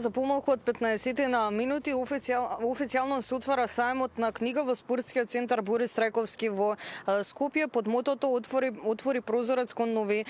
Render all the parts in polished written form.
за помалку од 15 на минути официјално се отвара сајмот на книга во спортскиот центар Борис Трајковски во Скопје под мотото отвори прозорец кон нови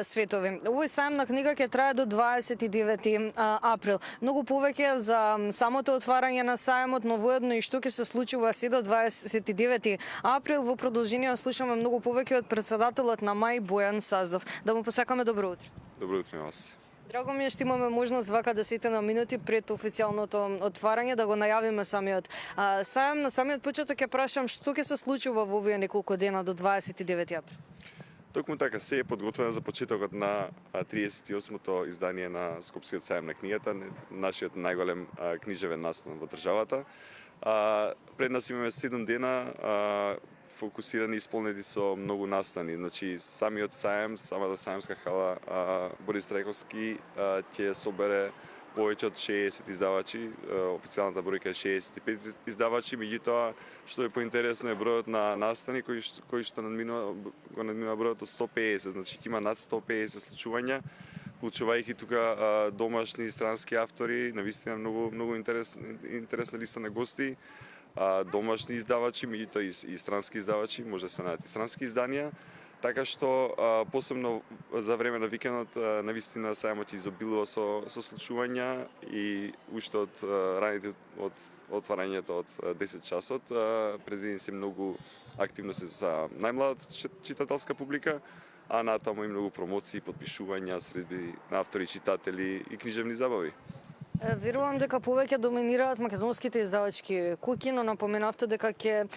светови. Овој сајм на книга ќе трае до 29 април. Многу повеќе за самото отварање на сајмот, но воедно и што ќе се случува се до 29 април. Во продолжение слушаме многу повеќе од председателот на МАИ Бојан Саздов. Да му посакаме добро утро. Добро утро на вас. Драго ми е што имаме можност вака 10 на минути пред официјалното отварање да го најавиме самиот сајм. На самиот почеток ќе прашам што ќе се случува во овие неколку дена до 29 април. Токму така се е подготвено за почетокот на 38-то издание на Скопскиот сајм на книгата, нашиот најголем книжевен настан во државата. Пред нас имаме 7 дена фокусирани и исполнети со многу настани. Значи, самиот сајм, самата сајмска хала Борис Трајковски ќе собере повеќе од 60 издавачи, официјалната бројка е 65 издавачи, меѓутоа што е поинтересно е бројот на настани кои што надминува бројот од 150, значи ќе има над 150 случувања, вклучувајќи тука домашни и странски автори, навистина многу интересна листа на гости, домашни издавачи, меѓутоа и странски издавачи, може да се најдат и странски изданија. Така што посебно за време на викендот навистина сајмот изобилува со случувања и уште од раните од отварањето од 10 часот предвидени се многу активности за најмладата читателска публика, а натаму и многу промоции, подпишувања, средби на автори, читатели и книжевни забави. Верувам дека повеќе доминираат македонските издавачки куќи, но напоменавте дека ќе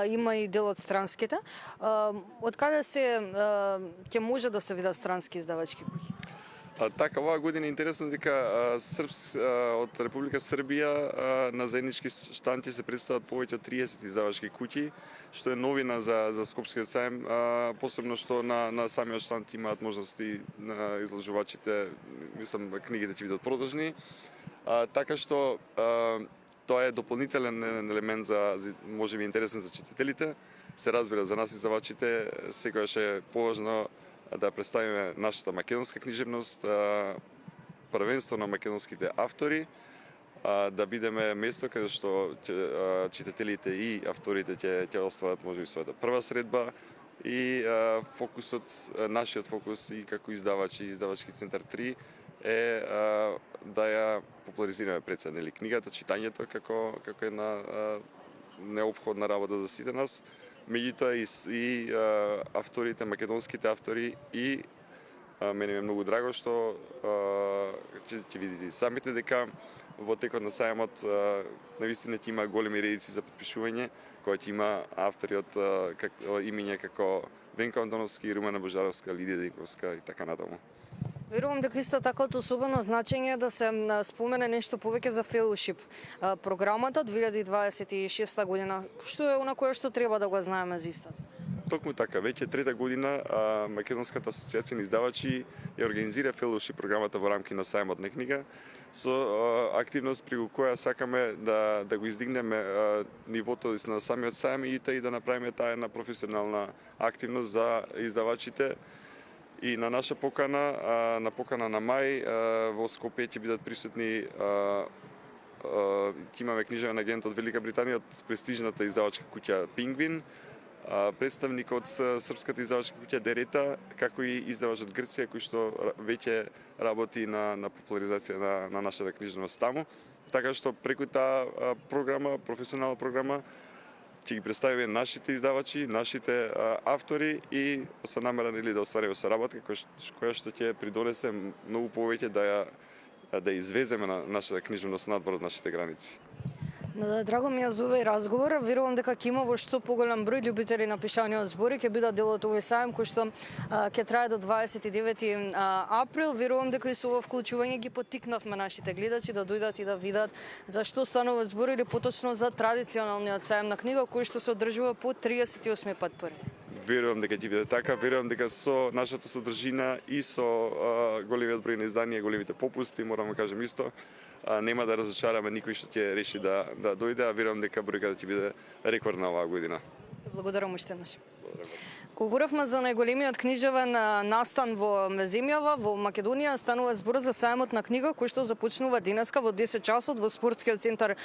има и дел од странските. Од каде ќе може да се видат странски издавачки куќи? Така, оваа година е интересно дека од Република Србија на заеднички штанти се представат повеќе од 30 издавачки куќи, што е новина за Скопскиот сајм, посебно што на самиот штант имаат можности на изложувачите, мислам, книгите ќе бидат продолжни. Така што тоа е дополнителен елемент за можеби интересен за читателите. Се разбира, за нас издавачите секогаш е поважно да представиме нашата македонска книжевност, првенство на македонските автори, да бидеме место каде што читателите и авторите ќе остварат можеби својата прва средба и нашиот фокус и како издавачи, издавачки центар 3 е да ја популаризираме пред се книгата, читањето како една неопходна работа за сите нас. Меѓутоа и авторите, македонските автори и мене ми е многу драго што ќе видите и самите дека во текот на сајмот навистина ќе има големи редици за подпишување, која ќе има автори од имиња како Венко Антоновски, Румена Божаровска, Лидија Денковска и така натаму. Верувам дека исто така од особено значење да се спомене нешто повеќе за Fellowship програмата 2026 година. Што е она кое што треба да го знаеме за истата? Токму така, веќе трета година Македонската асоцијација на издавачи ја организира Fellowship програмата во рамки на сајмот на книга со активност при која сакаме да го издигнеме нивото на самиот сајм и да направиме таа една професионална активност за издавачите. И на наша покана, на покана на МАИ, во Скопје ќе бидат присутни, ќе имаме книжевен агент од Велика Британија, од престижната издавачка куќа Пингвин, представник од српската издавачка куќа Дерета, како и издавач од Грција, кој што веќе работи на популаризација на нашата книжевност таму. Така што преку таа програма, професионална програма, ќе ги представиме нашите издавачи, нашите автори и со намера да оствариме соработка која што ќе придонесе многу повеќе да извеземе на нашата книжевност надвор од нашите граници. Драго ми е за овој разговор. Верувам дека ќе има во што поголем број љубители на пишаниот збори, ќе бидат дел од овој сајм кој што ќе трае до 29 април. Верувам дека и со ова вклучување ги поттикнавме нашите гледачи да дојдат и да видат за што станува збор или поточно за традиционалниот сајм на книга кој што се одржува по 38 пат поред. Верувам дека ќе биде така, верувам дека со нашата содржина и со големиот број на изданија, големите попусти, морам да кажем исто, нема да разочараме никој што ќе реши да дојде, а верувам дека бројката ќе биде рекордна оваа година. Благодарам уште еднаш. Говоревме за најголемиот книжевен настан во земјава, во Македонија. Станува збор за сајмот на книга кој што започнува денеска во 10 часот во спортскиот центар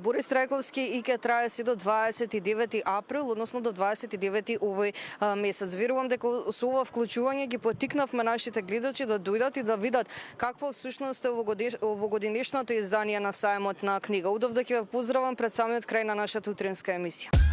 Борис Трајковски и ќе трае се до 29 април, односно до 29 овој месец. Верувам дека со ова вклучување ги поттикнавме нашите гледачи да дојдат и да видат какво всушност е овогодишното издание на сајмот на книга. Удов да ќе ве поздравам пред самиот крај на нашата утринска емисија.